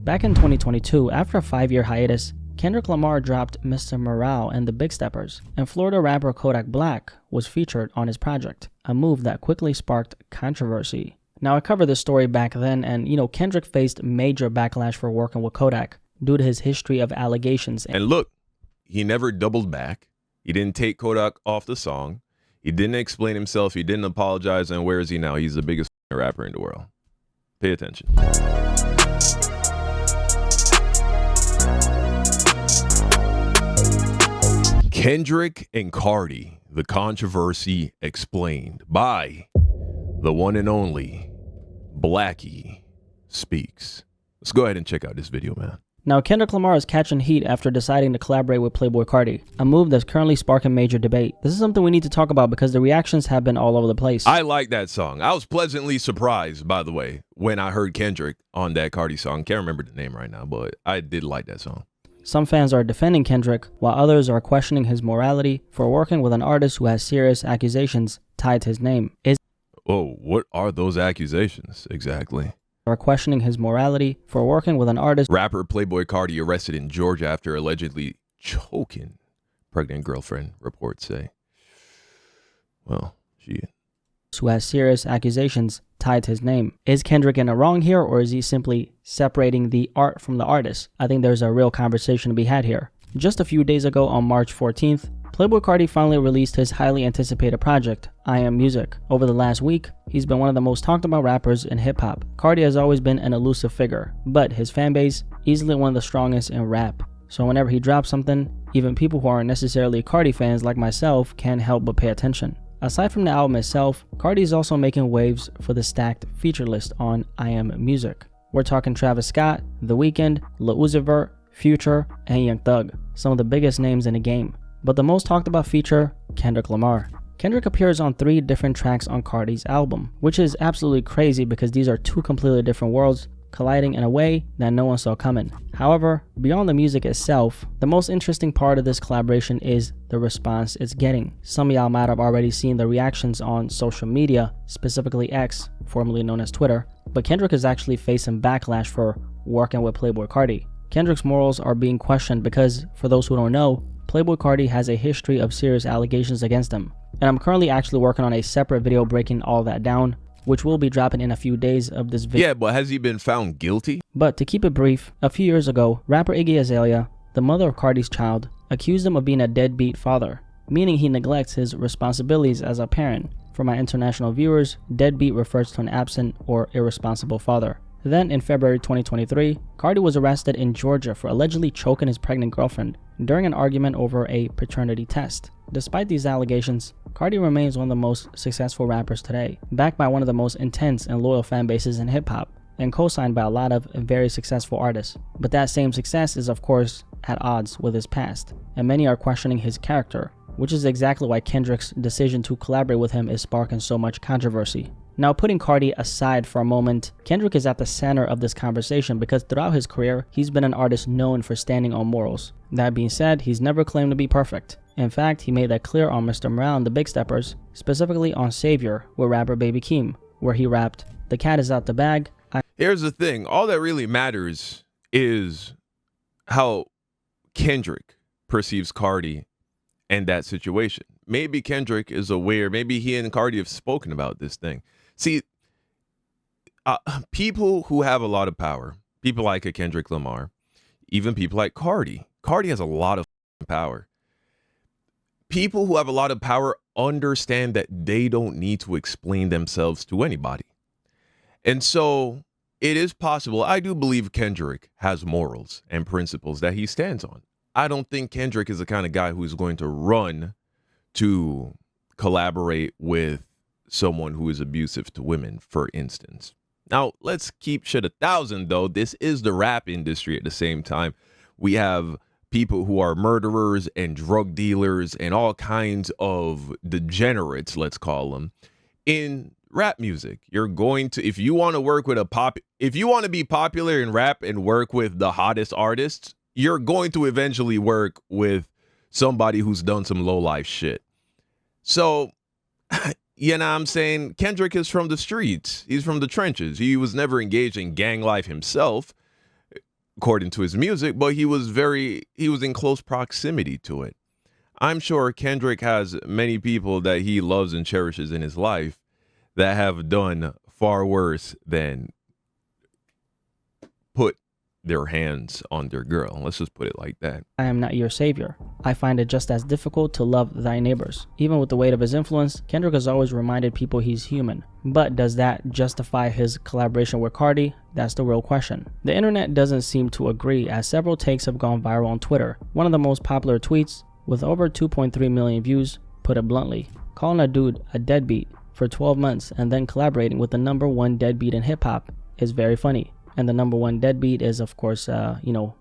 Back in 2022, after a 5-year hiatus, Kendrick Lamar dropped Mr. Morale and the Big Steppers, and Florida rapper Kodak Black was featured on his project, a move that quickly sparked controversy. Now, I covered this story back then, and Kendrick faced major backlash for working with Kodak due to his history of allegations. And look, he never doubled back. He didn't take Kodak off the song. He didn't explain himself. He didn't apologize. And where is he now? He's the biggest rapper in the world. Pay attention. Kendrick and Carti, the controversy explained by the one and only Blackie Speaks. Let's go ahead and check out this video, man. Now, Kendrick Lamar is catching heat after deciding to collaborate with Playboi Carti, a move that's currently sparking major debate. This is something we need to talk about because the reactions have been all over the place. I like that song. I was pleasantly surprised, by the way, when I heard Kendrick on that Carti song. Can't remember the name right now, but I did like that song. Some fans are defending Kendrick, while others are questioning his morality for working with an artist who has serious accusations tied to his name. Oh, what are those accusations exactly? Are questioning his morality for working with an artist. Rapper Playboi Carti arrested in Georgia after allegedly choking pregnant girlfriend, reports say. Well, who has serious accusations tied to his name. Is Kendrick in the wrong here, or is he simply separating the art from the artist? I think there's a real conversation to be had here. Just a few days ago, on March 14th, Playboi Carti finally released his highly anticipated project, I Am Music. Over the last week, he's been one of the most talked about rappers in hip-hop. Carti has always been an elusive figure, but his fanbase, easily one of the strongest in rap. So whenever he drops something, even people who aren't necessarily Carti fans like myself can't help but pay attention. Aside from the album itself, Carti is also making waves for the stacked feature list on I Am Music. We're talking Travis Scott, The Weeknd, Lil Uzi Vert, Future, and Young Thug, some of the biggest names in the game. But the most talked about feature, Kendrick Lamar. Kendrick appears on 3 different tracks on Carti's album, which is absolutely crazy because these are 2 completely different worlds colliding in a way that no one saw coming. However, beyond the music itself, the most interesting part of this collaboration is the response it's getting. Some of y'all might have already seen the reactions on social media, specifically X, formerly known as Twitter, but Kendrick is actually facing backlash for working with Playboi Carti. Kendrick's morals are being questioned because, for those who don't know, Playboi Carti has a history of serious allegations against him, and I'm currently actually working on a separate video breaking all that down, which will be dropping in a few days of this video. Yeah, but has he been found guilty? But to keep it brief, a few years ago, rapper Iggy Azalea, the mother of Carti's child, accused him of being a deadbeat father, meaning he neglects his responsibilities as a parent. For my international viewers, deadbeat refers to an absent or irresponsible father. Then, in February 2023, Carti was arrested in Georgia for allegedly choking his pregnant girlfriend during an argument over a paternity test. Despite these allegations, Carti remains one of the most successful rappers today, backed by one of the most intense and loyal fan bases in hip-hop, and co-signed by a lot of very successful artists. But that same success is of course at odds with his past, and many are questioning his character, which is exactly why Kendrick's decision to collaborate with him is sparking so much controversy. Now, putting Carti aside for a moment, Kendrick is at the center of this conversation because throughout his career, he's been an artist known for standing on morals. That being said, he's never claimed to be perfect. In fact, he made that clear on Mr. Morale and the Big Steppers, specifically on Savior with rapper Baby Keem, where he rapped, "The cat is out the bag." Here's the thing. All that really matters is how Kendrick perceives Carti and that situation. Maybe Kendrick is aware. Maybe he and Carti have spoken about this thing. See, people who have a lot of power, people like a Kendrick Lamar, even people like Carti. Carti has a lot of power. People who have a lot of power understand that they don't need to explain themselves to anybody. And so it is possible. I do believe Kendrick has morals and principles that he stands on. I don't think Kendrick is the kind of guy who's going to run to collaborate with someone who is abusive to women, for instance. Now, let's keep shit 1,000, though. This is the rap industry at the same time. We have people who are murderers and drug dealers and all kinds of degenerates, let's call them, in rap music. You're going to, if you want to work with if you want to be popular in rap and work with the hottest artists, you're going to eventually work with somebody who's done some low-life shit. So, you know what I'm saying? Kendrick is from the streets. He's from the trenches. He was never engaged in gang life himself. according to his music, but he was in close proximity to it. I'm sure Kendrick has many people that he loves and cherishes in his life that have done far worse than put their hands on their girl. Let's just put it like that. I am not your savior. I find it just as difficult to love thy neighbors. Even with the weight of his influence, Kendrick has always reminded people he's human. But does that justify his collaboration with Carti? That's the real question. The internet doesn't seem to agree, as several takes have gone viral on Twitter. One of the most popular tweets, with over 2.3 million views, put it bluntly: calling a dude a deadbeat for 12 months and then collaborating with the #1 deadbeat in hip-hop is very funny. And the #1 deadbeat is, of course,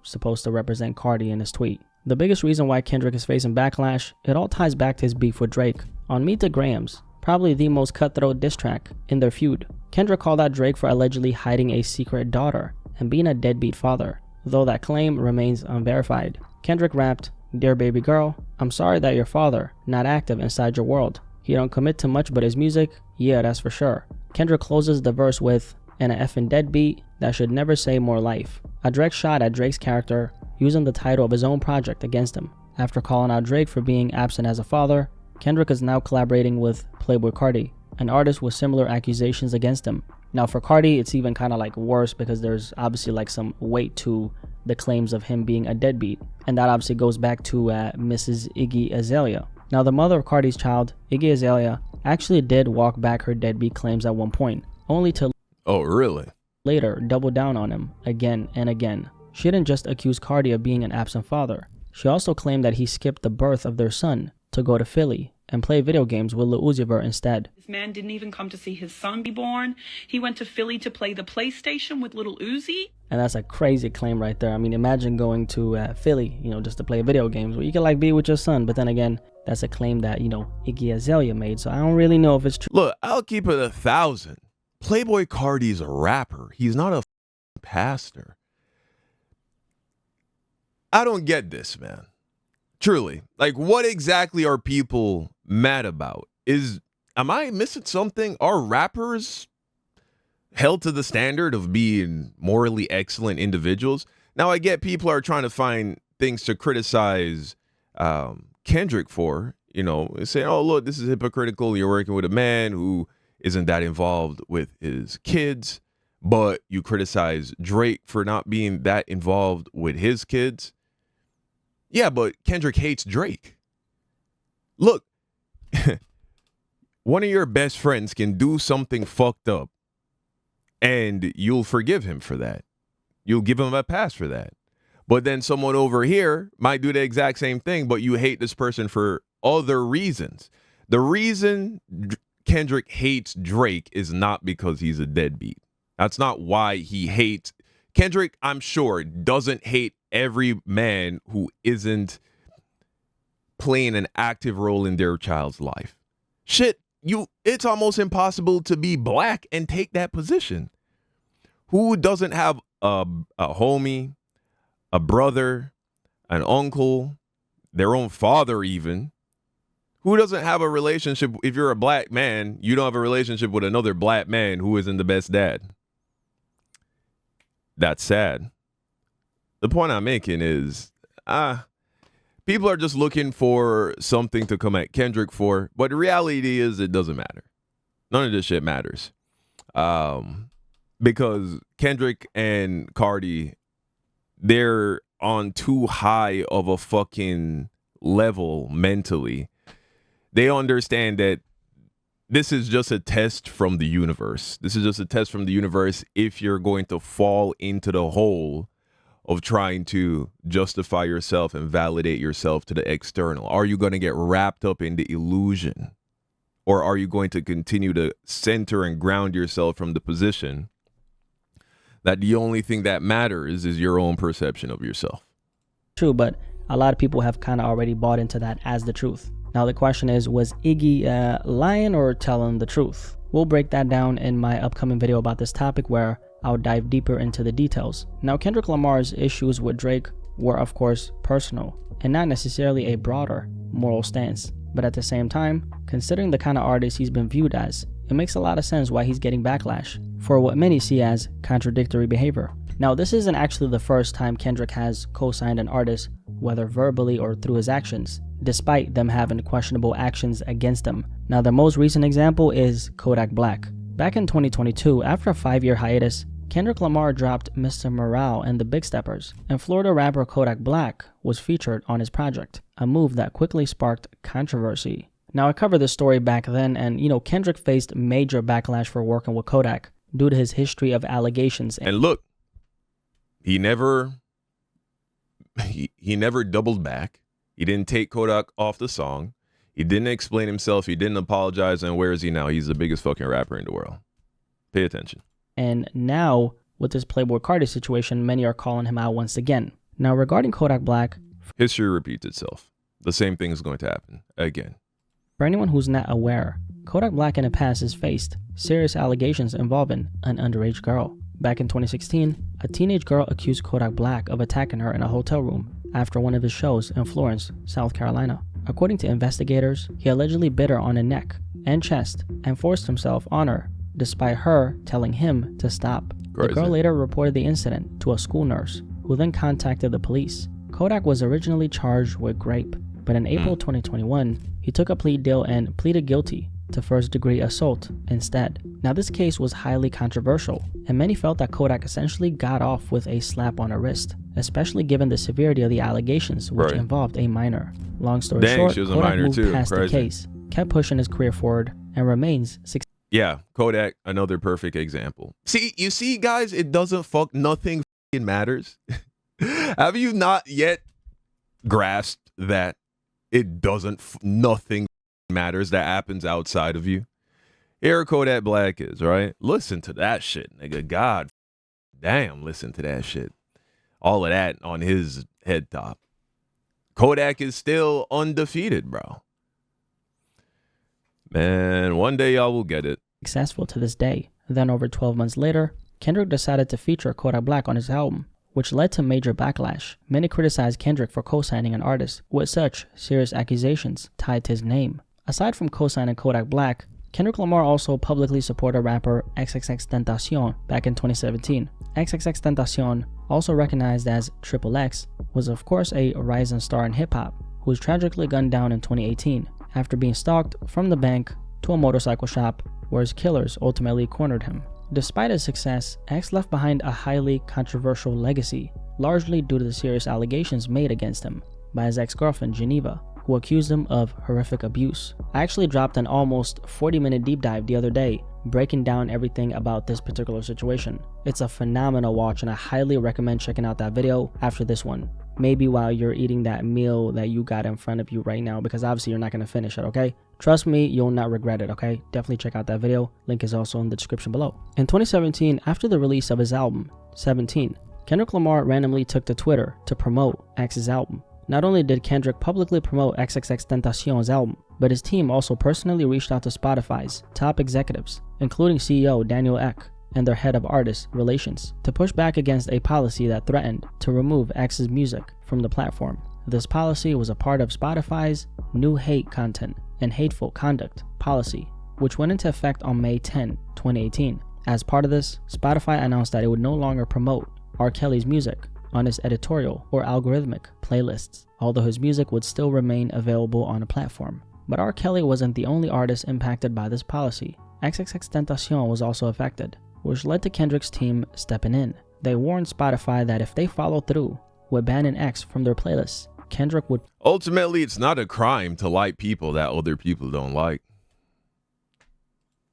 supposed to represent Carti in his tweet. The biggest reason why Kendrick is facing backlash, it all ties back to his beef with Drake. On Meet the Grahams, probably the most cutthroat diss track in their feud, Kendrick called out Drake for allegedly hiding a secret daughter and being a deadbeat father, though that claim remains unverified. Kendrick rapped, "Dear baby girl, I'm sorry that your father not active inside your world. He don't commit to much but his music, yeah, that's for sure." Kendrick closes the verse with, "And a effing deadbeat that should never say more life." A direct shot at Drake's character, using the title of his own project against him. After calling out Drake for being absent as a father, Kendrick is now collaborating with Playboi Carti, an artist with similar accusations against him. Now for Carti, it's even kind of like worse because there's obviously like some weight to the claims of him being a deadbeat, and that obviously goes back to Mrs. Iggy Azalea. Now the mother of Carti's child, Iggy Azalea, actually did walk back her deadbeat claims at one point, only to later double down on him again and again. She didn't just accuse Carti of being an absent father. She also claimed that he skipped the birth of their son to go to Philly and play video games with Lil Uzi Vert instead. This man didn't even come to see his son be born. He went to Philly to play the PlayStation with Lil Uzi. And that's a crazy claim right there. I mean, imagine going to Philly, just to play video games. Well, you can be with your son, but then again, that's a claim that, Iggy Azalea made. So I don't really know if it's true. Look, I'll keep it 1,000. Playboi Carti's a rapper. He's not a pastor. I don't get this, man. Truly. Like, what exactly are people mad about? Am I missing something? Are rappers held to the standard of being morally excellent individuals? Now, I get people are trying to find things to criticize Kendrick for, saying, oh, look, this is hypocritical. You're working with a man who isn't that involved with his kids, but you criticize Drake for not being that involved with his kids. Yeah, but Kendrick hates Drake. Look, one of your best friends can do something fucked up and you'll forgive him for that. You'll give him a pass for that. But then someone over here might do the exact same thing, but you hate this person for other reasons. The reason Kendrick hates Drake is not because he's a deadbeat. That's not why he hates Kendrick. I'm sure doesn't hate every man who isn't playing an active role in their child's life. Shit, it's almost impossible to be black and take that position. Who doesn't have a homie, a brother, an uncle, their own father even? Who doesn't have a relationship? If you're a black man, you don't have a relationship with another black man who isn't the best dad. That's sad. The point I'm making is, people are just looking for something to come at Kendrick for, but the reality is it doesn't matter. None of this shit matters. Because Kendrick and Carti, they're on too high of a fucking level mentally. They understand that this is just a test from the universe. This is just a test from the universe if you're going to fall into the hole of trying to justify yourself and validate yourself to the external. Are you going to get wrapped up in the illusion? Or are you going to continue to center and ground yourself from the position that the only thing that matters is your own perception of yourself? True, but a lot of people have kind of already bought into that as the truth. Now the question is, was Iggy lying or telling the truth? We'll break that down in my upcoming video about this topic where I'll dive deeper into the details. Now Kendrick Lamar's issues with Drake were of course personal and not necessarily a broader moral stance. But at the same time, considering the kind of artist he's been viewed as, it makes a lot of sense why he's getting backlash for what many see as contradictory behavior. Now, this isn't actually the first time Kendrick has co-signed an artist, whether verbally or through his actions, despite them having questionable actions against them. Now, the most recent example is Kodak Black. Back in 2022, after a 5-year hiatus, Kendrick Lamar dropped Mr. Morale and the Big Steppers, and Florida rapper Kodak Black was featured on his project, a move that quickly sparked controversy. Now, I covered this story back then, and Kendrick faced major backlash for working with Kodak due to his history of allegations. And look, he never doubled back. He didn't take Kodak off the song. He didn't explain himself. He didn't apologize. And where is he now? He's the biggest fucking rapper in the world. Pay attention. And now, with this Playboi Carti situation, many are calling him out once again. Now, regarding Kodak Black, history repeats itself. The same thing is going to happen again. For anyone who's not aware, Kodak Black in the past has faced serious allegations involving an underage girl. Back in 2016, a teenage girl accused Kodak Black of attacking her in a hotel room after one of his shows in Florence, South Carolina. According to investigators, he allegedly bit her on the neck and chest and forced himself on her, despite her telling him to stop. Crazy. The girl later reported the incident to a school nurse, who then contacted the police. Kodak was originally charged with rape, but in April 2021, he took a plea deal and pleaded guilty to first-degree assault instead. Now, this case was highly controversial, and many felt that Kodak essentially got off with a slap on the wrist, especially given the severity of the allegations, which involved a minor. Long story short, Kodak moved past the case, kept pushing his career forward, and remains successful. Yeah, Kodak, another perfect example. See, you see, guys, it doesn't nothing matters. Have you not yet grasped that it doesn't, nothing matters that happens outside of you? Here Kodak Black is, right? Listen to that shit, nigga. God damn, listen to that shit. All of that on his head top. Kodak is still undefeated, bro. Man, one day y'all will get it. Successful to this day. Then over 12 months later, Kendrick decided to feature Kodak Black on his album, which led to major backlash. Many criticized Kendrick for co-signing an artist with such serious accusations tied to his name. Aside from co-signing Kodak Black, Kendrick Lamar also publicly supported rapper XXXTentacion back in 2017. XXXTentacion, also recognized as Triple X, was of course a rising star in hip-hop, who was tragically gunned down in 2018 after being stalked from the bank to a motorcycle shop where his killers ultimately cornered him. Despite his success, X left behind a highly controversial legacy, largely due to the serious allegations made against him by his ex-girlfriend Geneva, who accused him of horrific abuse. I actually dropped an almost 40-minute deep dive the other day, breaking down everything about this particular situation. It's a phenomenal watch, and I highly recommend checking out that video after this one. Maybe while you're eating that meal that you got in front of you right now, because obviously you're not going to finish it, okay? Trust me, you'll not regret it, okay? Definitely check out that video. Link is also in the description below. In 2017, after the release of his album, 17, Kendrick Lamar randomly took to Twitter to promote X's album. Not only did Kendrick publicly promote XXXTentacion's album, but his team also personally reached out to Spotify's top executives, including CEO Daniel Ek and their head of artist relations, to push back against a policy that threatened to remove X's music from the platform. This policy was a part of Spotify's new hate content and hateful conduct policy, which went into effect on May 10, 2018. As part of this, Spotify announced that it would no longer promote R. Kelly's music on its editorial or algorithmic playlists, although his music would still remain available on the platform. But R. Kelly wasn't the only artist impacted by this policy. XXXTentacion was also affected, which led to Kendrick's team stepping in. They warned Spotify that if they followed through with banning X from their playlists, Kendrick would... Ultimately, it's not a crime to like people that other people don't like.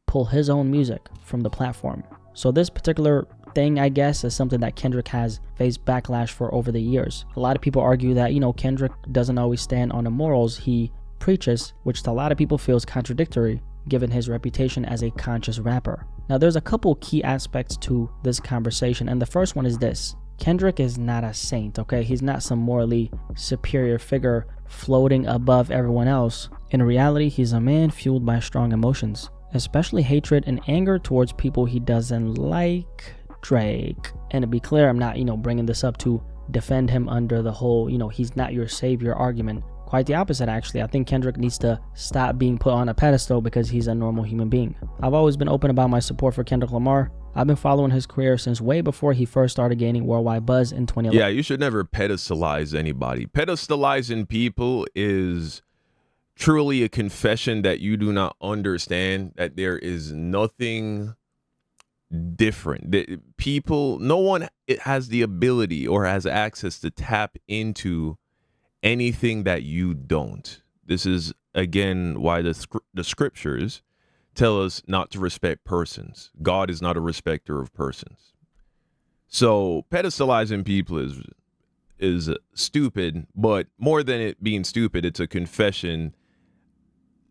...pull his own music from the platform. So this particular thing, I guess, is something that Kendrick has faced backlash for over the years. A lot of people argue that, Kendrick doesn't always stand on the morals he preaches, which to a lot of people feels contradictory given his reputation as a conscious rapper. Now, there's a couple key aspects to this conversation, and the first one is this. Kendrick is not a saint, okay? He's not some morally superior figure floating above everyone else. In reality, he's a man fueled by strong emotions, especially hatred and anger towards people he doesn't like. Drake. And to be clear, I'm not, bringing this up to defend him under the whole, he's not your savior argument. Quite the opposite, actually. I think Kendrick needs to stop being put on a pedestal because he's a normal human being. I've always been open about my support for Kendrick Lamar. I've been following his career since way before he first started gaining worldwide buzz in 2011. Yeah, you should never pedestalize anybody. Pedestalizing people is truly a confession that you do not understand that there is nothing different. People, no one has the ability or has access to tap into anything that you don't. This is, again, why the scriptures tell us not to respect persons. God is not a respecter of persons. So pedestalizing people is stupid, but more than it being stupid, it's a confession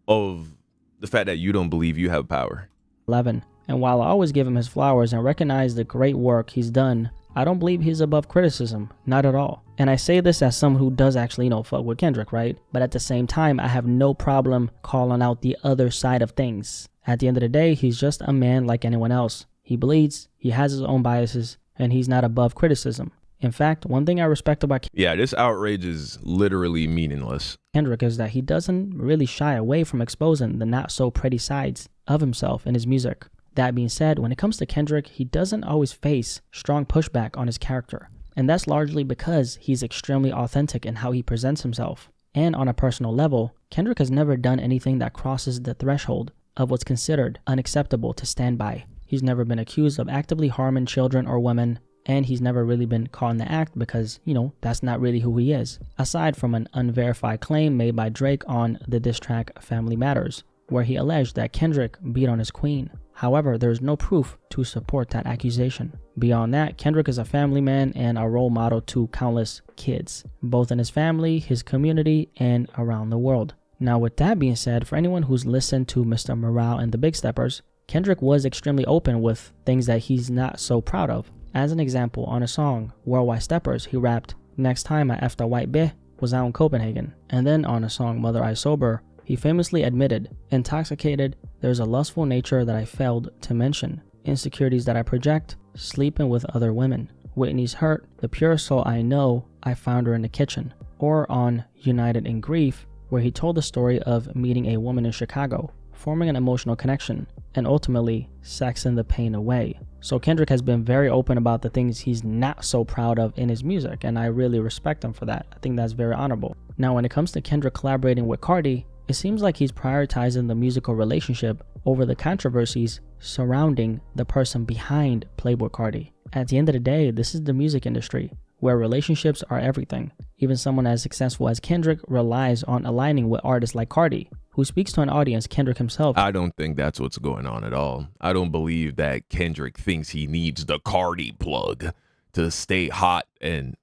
of the fact that you don't believe you have power. 11. And while I always give him his flowers and recognize the great work he's done, I don't believe he's above criticism. Not at all. And I say this as someone who does actually, fuck with Kendrick, right? But at the same time, I have no problem calling out the other side of things. At the end of the day, he's just a man like anyone else. He bleeds, he has his own biases, and he's not above criticism. In fact, one thing I respect about this outrage is literally meaningless. Kendrick is that he doesn't really shy away from exposing the not so pretty sides of himself in his music. That being said, when it comes to Kendrick, he doesn't always face strong pushback on his character. And that's largely because he's extremely authentic in how he presents himself. And on a personal level, Kendrick has never done anything that crosses the threshold of what's considered unacceptable to stand by. He's never been accused of actively harming children or women, and he's never really been caught in the act because, that's not really who he is. Aside from an unverified claim made by Drake on the diss track Family Matters, where he alleged that Kendrick beat on his queen. However, there is no proof to support that accusation. Beyond that, Kendrick is a family man and a role model to countless kids, both in his family, his community, and around the world. Now, with that being said, for anyone who's listened to Mr. Morale and the Big Steppers, Kendrick was extremely open with things that he's not so proud of. As an example, on a song, Worldwide Steppers, he rapped, "Next time I effed a white bitch was out in Copenhagen." And then on a song, Mother I Sober, he famously admitted, "Intoxicated, there's a lustful nature that I failed to mention. Insecurities that I project, sleeping with other women. Whitney's hurt, the pure soul I know, I found her in the kitchen." Or on United in Grief, where he told the story of meeting a woman in Chicago, forming an emotional connection, and ultimately sexing the pain away. So Kendrick has been very open about the things he's not so proud of in his music, and I really respect him for that. I think that's very honorable. Now, when it comes to Kendrick collaborating with Carti, it seems like he's prioritizing the musical relationship over the controversies surrounding the person behind Playboi Carti. At the end of the day, this is the music industry, where relationships are everything. Even someone as successful as Kendrick relies on aligning with artists like Carti, who speaks to an audience Kendrick himself. I don't think that's what's going on at all. I don't believe that Kendrick thinks he needs the Carti plug to stay hot. And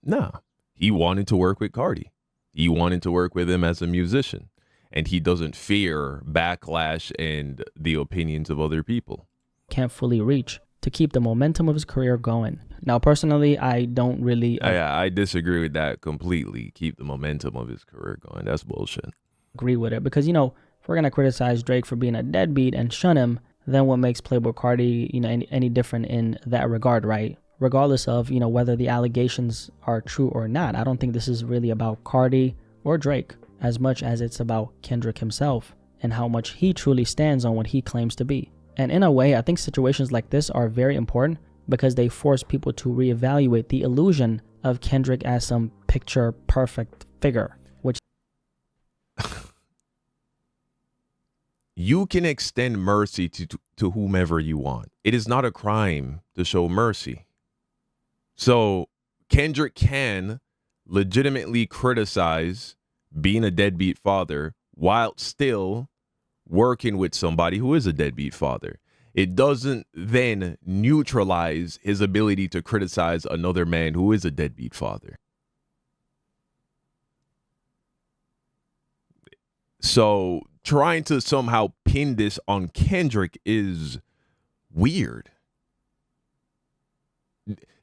nah, he wanted to work with Carti. He wanted to work with him as a musician. And he doesn't fear backlash and the opinions of other people. Can't fully reach to keep the momentum of his career going. Now, personally, I don't really... I disagree with that completely. Keep the momentum of his career going. That's bullshit. Agree with it because, if we're going to criticize Drake for being a deadbeat and shun him, then what makes Playboi Carti, any different in that regard, right? Regardless of, whether the allegations are true or not. I don't think this is really about Carti or Drake as much as it's about Kendrick himself and how much he truly stands on what he claims to be. And in a way, I think situations like this are very important because they force people to reevaluate the illusion of Kendrick as some picture perfect figure, which you can extend mercy to whomever you want. It is not a crime to show mercy. So Kendrick can legitimately criticize being a deadbeat father while still working with somebody who is a deadbeat father. It doesn't then neutralize his ability to criticize another man who is a deadbeat father. So trying to somehow pin this on Kendrick is weird.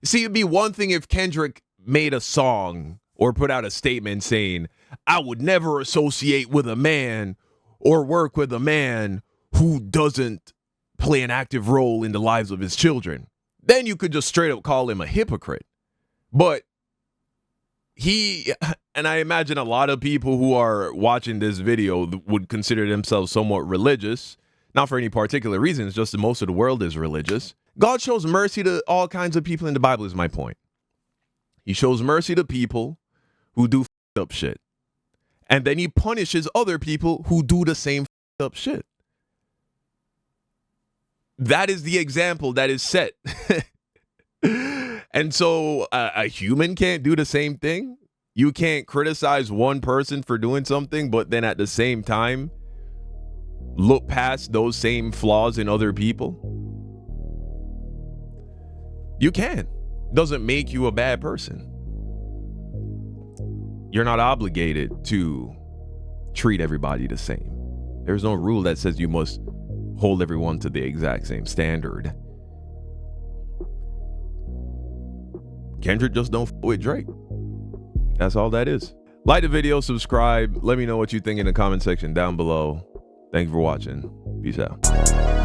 See, it'd be one thing if Kendrick made a song or put out a statement saying, "I would never associate with a man or work with a man who doesn't play an active role in the lives of his children." Then you could just straight up call him a hypocrite. But and I imagine a lot of people who are watching this video would consider themselves somewhat religious, not for any particular reason, it's just that most of the world is religious. God shows mercy to all kinds of people in the Bible is my point. He shows mercy to people who do f***ed up shit. And then he punishes other people who do the same f***ed up shit. That is the example that is set. And so a human can't do the same thing. You can't criticize one person for doing something, but then at the same time, look past those same flaws in other people. You can. Doesn't make you a bad person. You're not obligated to treat everybody the same. There's no rule that says you must hold everyone to the exact same standard. Kendrick just don't f with Drake. That's all that is. Like the video, subscribe. Let me know what you think in the comment section down below. Thank you for watching. Peace out.